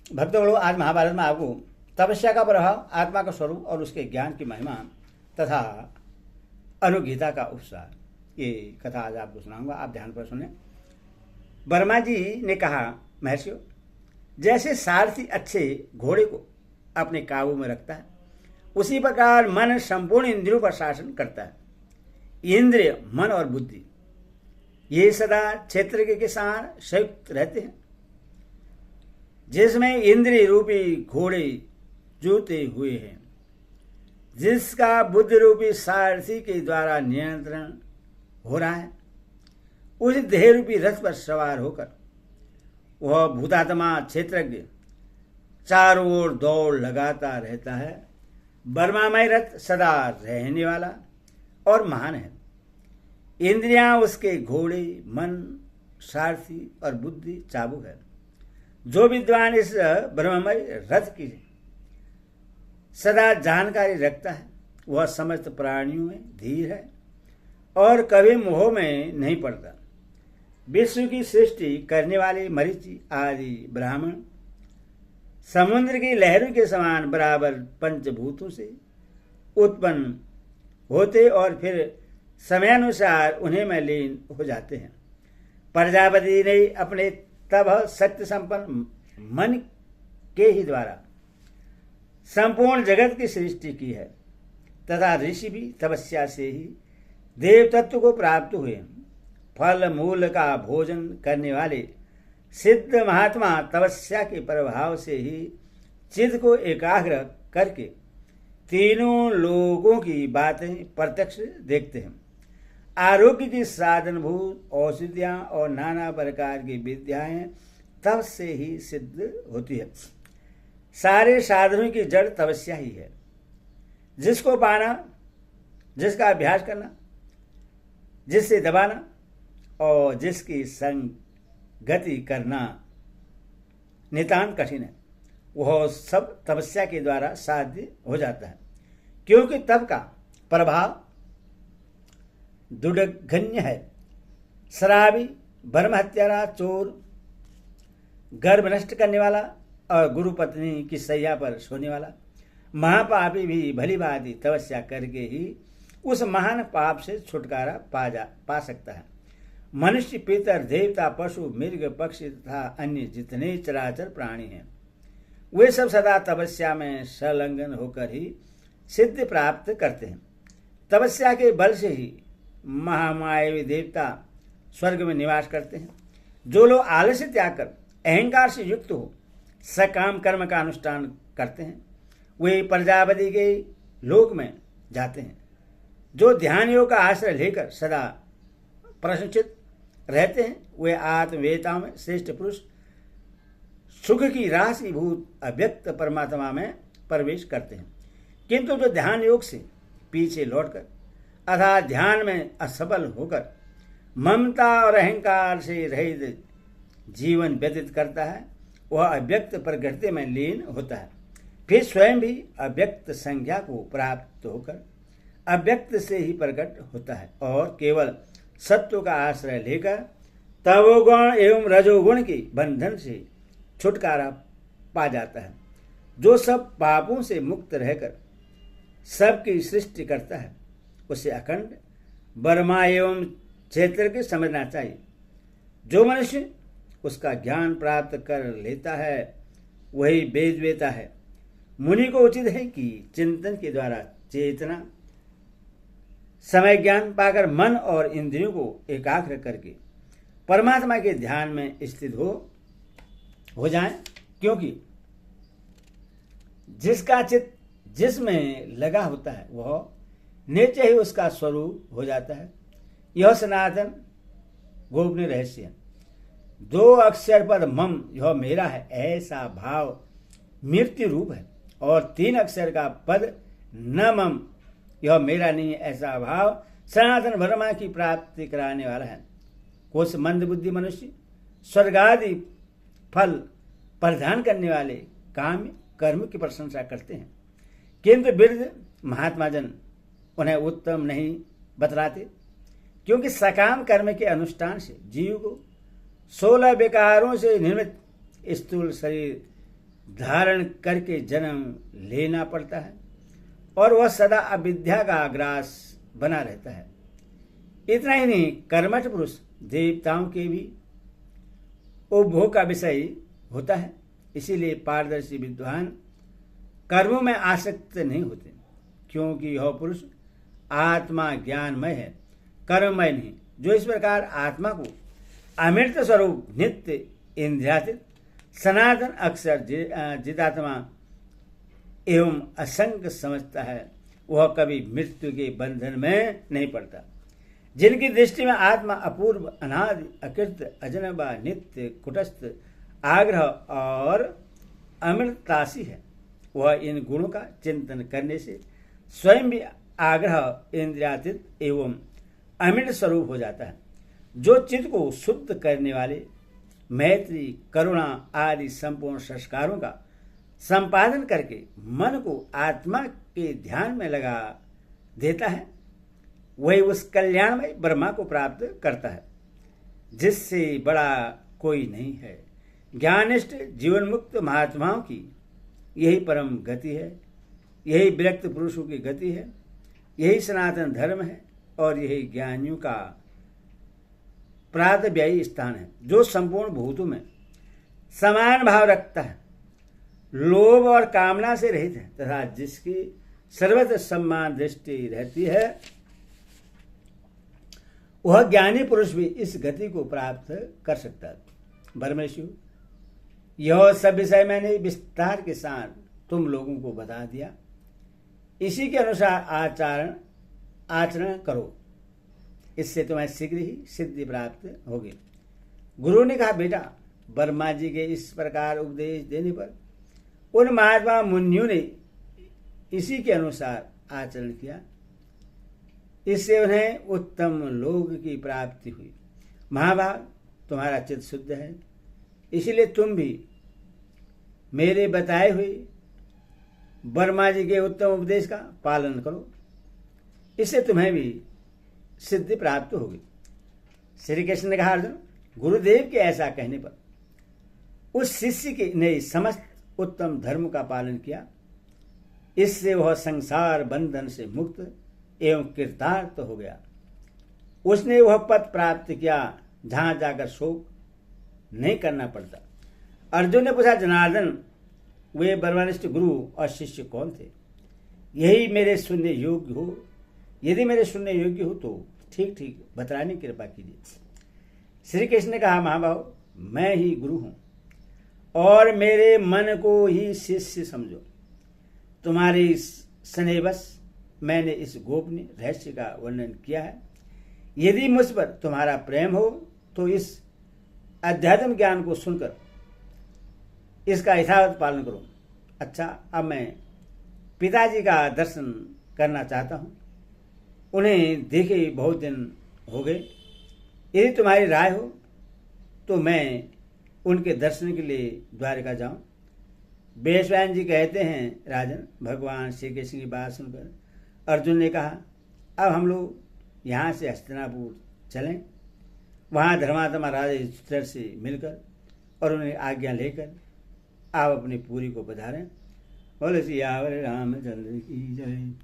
भक्तगणों, आज महाभारत में आपको तपस्या का प्रभाव, आत्मा का स्वरूप और उसके ज्ञान की महिमा तथा अनुगीता का उपसार, ये कथा आज आपको सुनाऊंगा। आप ध्यान पर सुने। वर्मा जी ने कहा, महर्षियों, जैसे सारथी अच्छे घोड़े को अपने काबू में रखता है, उसी प्रकार मन संपूर्ण इंद्रियों पर शासन करता है। इंद्रिय, मन और बुद्धि ये सदा क्षेत्र के साथ संयुक्त रहते हैं, जिसमें इंद्रिय रूपी घोड़े जूते हुए हैं, जिसका बुद्धि रूपी सारथी के द्वारा नियंत्रण हो रहा है। उस देह रूपी रथ पर सवार होकर वह भूतात्मा क्षेत्रज्ञ चारों ओर दौड़ लगाता रहता है। वर्मामय रथ सदा रहने वाला और महान है। इंद्रियां उसके घोड़े, मन, सारथी और बुद्धि चाबुक है। जो विद्वान इस ब्रह्ममय रथ की सदा जानकारी रखता है, वह समस्त प्राणियों में धीर है और कभी मोह में नहीं पड़ता। विश्व की सृष्टि करने वाले मरीचि आदि ब्राह्मण समुद्र की लहरों के समान बराबर पंचभूतों से उत्पन्न होते और फिर समयानुसार उन्हें में लीन हो जाते हैं। प्रजापति ने अपने तब सत्य संपन्न मन के ही द्वारा संपूर्ण जगत की सृष्टि की है तथा ऋषि भी तपस्या से ही देव तत्व को प्राप्त हुए। फल मूल का भोजन करने वाले सिद्ध महात्मा तपस्या के प्रभाव से ही चित्त को एकाग्र करके तीनों लोगों की बातें प्रत्यक्ष देखते हैं। आरोग्य की साधनभूत औषधियां और नाना प्रकार की विद्याएं तप से ही सिद्ध होती है। सारे साधनों की जड़ तपस्या ही है। जिसको पाना, जिसका अभ्यास करना, जिससे दबाना और जिसकी संगति करना नितांत कठिन है, वह सब तपस्या के द्वारा साध्य हो जाता है। क्योंकि तप का प्रभाव दुर्गन्य है। शराबी, ब्रह्म हत्यारा, चोर, गर्भ नष्ट करने वाला और गुरु पत्नी की सैया पर सोने वाला महापापी भी भली भांति तपस्या करके ही उस महान पाप से छुटकारा पा सकता है। मनुष्य, पितर, देवता, पशु, मृग, पक्षी तथा अन्य जितने चराचर प्राणी हैं, वे सब सदा तपस्या में संलग्न होकर ही सिद्धि प्राप्त करते हैं। तपस्या के बल से ही महामायावी देवता स्वर्ग में निवास करते हैं। जो लोग आलस्य त्याग कर अहंकार से युक्त हो सकाम कर्म का अनुष्ठान करते हैं, वे प्रजापति के लोक में जाते हैं। जो ध्यान योग का आश्रय लेकर सदा प्रसन्नचित रहते हैं, वे आत्मवेताओं में श्रेष्ठ पुरुष सुख की राशिभूत अव्यक्त परमात्मा में प्रवेश करते हैं। किंतु जो ध्यान योग से पीछे लौटकर अर्थात ध्यान में असफल होकर ममता और अहंकार से रहित जीवन व्यतीत करता है, वह अव्यक्त प्रकृति में लीन होता है। फिर स्वयं भी अव्यक्त संज्ञा को प्राप्त होकर अव्यक्त से ही प्रकट होता है और केवल सत्व का आश्रय लेकर तमोगुण एवं रजोगुण के बंधन से छुटकारा पा जाता है। जो सब पापों से मुक्त रहकर सबकी सृष्टि करता है, उसे अखंड वर्मा एवं क्षेत्र के समझना चाहिए। जो मनुष्य उसका ज्ञान प्राप्त कर लेता है, वही वेद वेता है। मुनि को उचित है कि चिंतन के द्वारा चेतना समय ज्ञान पाकर मन और इंद्रियों को एकाग्र करके परमात्मा के ध्यान में स्थित हो जाएं, क्योंकि जिसका चित्त जिसमें लगा होता है वह नित्य ही उसका स्वरूप हो जाता है। यह सनातन गोपनीय रहस्य है। 2 अक्षर पद मम यह मेरा है ऐसा भाव मृत्यु रूप है और 3 अक्षर का पद न मम यह मेरा नहीं ऐसा भाव सनातन वर्मा की प्राप्ति कराने वाला है। कुछ मंद बुद्धि मनुष्य स्वर्गादि फल प्रदान करने वाले काम कर्म की प्रशंसा करते हैं, किंतु वृद्ध महात्मा जन उन्हें उत्तम नहीं बतलाते, क्योंकि सकाम कर्म के अनुष्ठान से जीव को 16 विकारों से निर्मित स्थूल शरीर धारण करके जन्म लेना पड़ता है और वह सदा अविद्या का ग्रास बना रहता है। इतना ही नहीं, कर्मठ पुरुष देवताओं के भी उपभोग का विषय होता है। इसीलिए पारदर्शी विद्वान कर्मों में आसक्त नहीं होते, क्योंकि यह पुरुष आत्मा ज्ञानमय है, कर्ममय नहीं। जो इस प्रकार आत्मा को अमृत स्वरूप नित्य इंद्रियातीत सनातन अक्षर जितात्मा एवं असंग समझता है, वह कभी मृत्यु के बंधन में नहीं पड़ता। जिनकी दृष्टि में आत्मा अपूर्व, अनादि, अकृत, अजनबा, नित्य, कुटस्थ, आग्रह और अमृतासी है, वह इन गुणों का चिंतन करने से स्वयं भी आग्रह, इंद्रियातीत एवं अमृत स्वरूप हो जाता है। जो चित्त को शुद्ध करने वाले मैत्री, करुणा आदि संपूर्ण संस्कारों का संपादन करके मन को आत्मा के ध्यान में लगा देता है, वही उस कल्याणमय ब्रह्मा को प्राप्त करता है, जिससे बड़ा कोई नहीं है। ज्ञानिष्ठ जीवन मुक्त महात्माओं की यही परम गति है, यही विरक्त पुरुषों की गति है, यही सनातन धर्म है और यही ज्ञानियों का प्रातव्ययी स्थान है, जो संपूर्ण भूतों में समान भाव रखता है, लोभ और कामना से रहित है तथा जिसकी सर्वत्र सम्मान दृष्टि रहती है। वह ज्ञानी पुरुष भी इस गति को प्राप्त कर सकता है। परमेश्वर, यह सब विषय मैंने विस्तार के साथ तुम लोगों को बता दिया। इसी के अनुसार आचरण करो, इससे तुम्हें शीघ्र ही सिद्धि प्राप्त होगी। गुरु ने कहा, बेटा, ब्रह्मा जी के इस प्रकार उपदेश देने पर उन महात्मा मुनियों ने इसी के अनुसार आचरण किया। इससे उन्हें उत्तम लोक की प्राप्ति हुई। महाभाग, तुम्हारा चित्त शुद्ध है, इसलिए तुम भी मेरे बताए हुए ब्रह्मा जी के उत्तम उपदेश का पालन करो, इससे तुम्हें भी सिद्धि प्राप्त होगी। श्री कृष्ण ने कहा, अर्जुन, गुरुदेव के ऐसा कहने पर उस शिष्य ने समस्त उत्तम धर्म का पालन किया। इससे वह संसार बंधन से मुक्त एवं कृतार्थ हो गया। उसने वह पद प्राप्त किया जहां जाकर शोक नहीं करना पड़ता। अर्जुन ने पूछा, जनार्दन, वे ब्रह्मनिष्ठ गुरु और शिष्य कौन थे? यही मेरे सुनने योग्य हो। यदि मेरे सुनने योग्य हो तो ठीक ठीक बतलाने की कृपा कीजिए। श्री कृष्ण ने कहा, महाभाव, मैं ही गुरु हूं और मेरे मन को ही शिष्य समझो। तुम्हारी स्नेहवश मैंने इस गोपनीय रहस्य का वर्णन किया है। यदि मुझ पर तुम्हारा प्रेम हो तो इस अध्यात्म ज्ञान को सुनकर इसका यथावत पालन करो। अच्छा, अब मैं पिताजी का दर्शन करना चाहता हूँ। उन्हें देखे बहुत दिन हो गए। यदि तुम्हारी राय हो तो मैं उनके दर्शन के लिए द्वारका जाऊं। बेसवान जी कहते हैं, राजन, भगवान श्री कृष्ण की बात सुनकर अर्जुन ने कहा, अब हम लोग यहाँ से हस्तिनापुर चलें। वहाँ धर्मात्मा राजा युधिष्ठिर से मिलकर और उन्हें आज्ञा लेकर आप अपनी पूरी को पधारें। बोले सियावर रामचंद्र की जय।